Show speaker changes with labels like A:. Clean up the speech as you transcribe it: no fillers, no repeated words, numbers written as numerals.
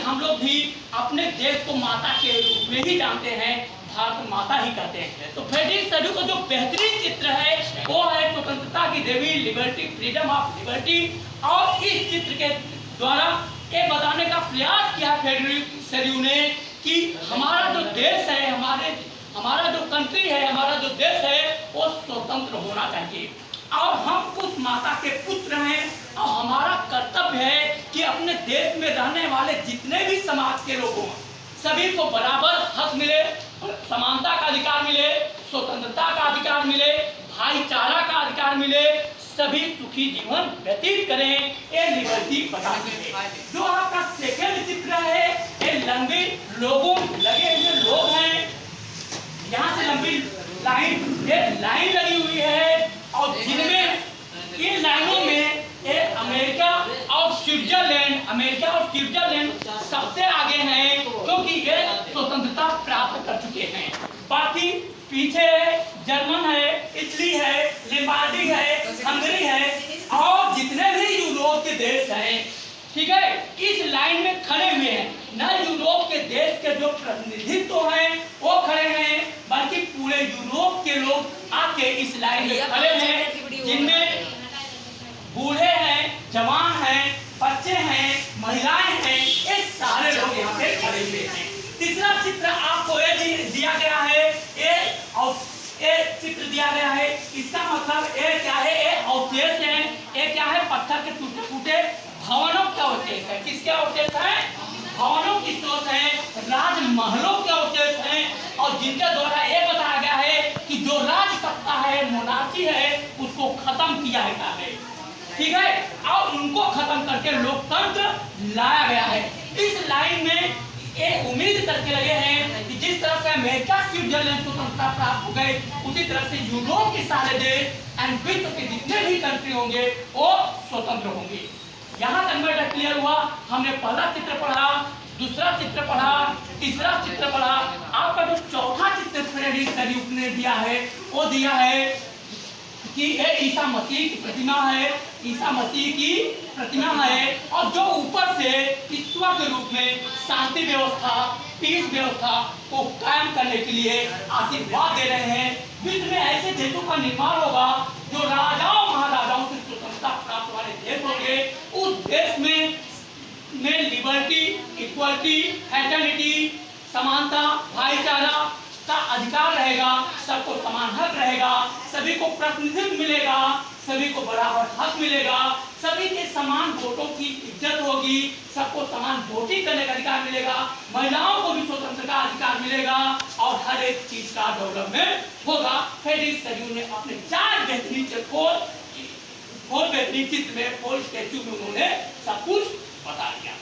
A: हम लोग भी अपने देश को माता के रूप में ही जानते हैं, भारत माता ही कहते हैं। तो फ्रेडरिक सड्यू का जो बेहतरीन चित्र है वो है स्वतंत्रता की देवी, लिबर्टी, फ्रीडम ऑफ लिबर्टी। और इस चित्र के द्वारा ये बताने का प्रयास किया फ्रेडरिक सड्यू ने कि हमारा जो देश है, हमारा जो कंट्री है, हमारा जो देश है वो स्वतंत्र होना चाहिए और हम उस माता के पुत्र हैं और हमारा कर्तव्य है कि अपने देश में रहने वाले जितने भी समाज के लोग हों सभी को बराबर हक मिले, समानता का अधिकार मिले, स्वतंत्रता का अधिकार मिले, भाईचारा का अधिकार मिले, सभी सुखी जीवन व्यतीत करें, ये लिबर्टी बताती है। जो आपका सेकंड चित्र है ये लंबी लोगों लगे हुए लोग हैं, यहाँ से लंबी लाइन लगी हुई है और जिनमें इन लाइनों में ये अमेरिका और स्विट्जरलैंड सबसे आगे हैं क्योंकि ये स्वतंत्रता प्राप्त कर चुके हैं। बाकी पीछे जर्मन है, इटली है, लिम्बार्डी है, हंगरी है और जितने भी यूरोप के देश हैं, ठीक है, इस लाइन में खड़े हुए हैं। न यूरोप के देश के जो प्रतिनिधित्व हैं वो खड़े हैं, बल्कि पूरे यूरोप के लोग आके इस लाइन में खड़े हैं, जिनमें बूढ़े हैं, जवान हैं, बच्चे हैं, महिलाएं हैं, ये सारे लोग यहाँ पे खड़े हुए हैं। तीसरा चित्र आपको ये दिया गया है, ये चित्र दिया गया है, इसका मतलब ये क्या है, ये अवशेष है, ये क्या है, पत्थर के टूटे फूटे भवनों के अवशेष है। किसके अवशेष है? भवनों की सोच है, राजमहलों के अवशेष हैं और जिनके द्वारा ये बताया गया है कि जो राज सत्ता है, मोनार्ची है, उसको खत्म किया गया है, ठीक है, और उनको खत्म करके लोकतंत्र लाया गया है। इस लाइन में ये उम्मीद करके लगे हैं कि जिस तरह से अमेरिका, स्विट्जरलैंड स्वतंत्रता प्राप्त हो गए, उसी तरह से यूरोप के सारे देश एंड विश्व के जितने भी कंट्री होंगे वो स्वतंत्र होंगे। यहाँ तक मेरा क्लियर हुआ। हमने पहला चित्र पढ़ा, दूसरा चित्र पढ़ा, तीसरा चित्र पढ़ा। आपका जो चौथा चित्र फ्रेडरिक सड्यू ने दिया है वो दिया है कि ये ईसा मसीह की प्रतिमा है, ईसा मसीह की प्रतिमा है और जो ऊपर से ईश्वर के रूप में शांति व्यवस्था, पीस व्यवस्था को कायम करने के लिए आशीर्वाद दे रहे हैं। विश्व में ऐसे देशों का निर्माण होगा जो राजाओं महाराजाओं से स्वतंत्रता प्राप्त वाले देश होंगे। उस देश में लिबर्टी, इक्वालिटी, फ्रेटर्निटी, समानता, भाईचारा का अधिकार रहेगा, सबको समान हक रहेगा, सभी को प्रतिनिधित्व मिलेगा, सभी को बराबर हक मिलेगा, सभी के समान वोटों की इज्जत होगी, सबको समान वोटिंग करने का अधिकार मिलेगा, महिलाओं को भी स्वतंत्र का अधिकार मिलेगा और हर एक चीज का डेवलपमेंट होगा। फ्रेडरिक सड्यू ने अपने 4 बेहतरीन चित्र में, 4 स्टैच्यू में उन्होंने सब कुछ बता दिया।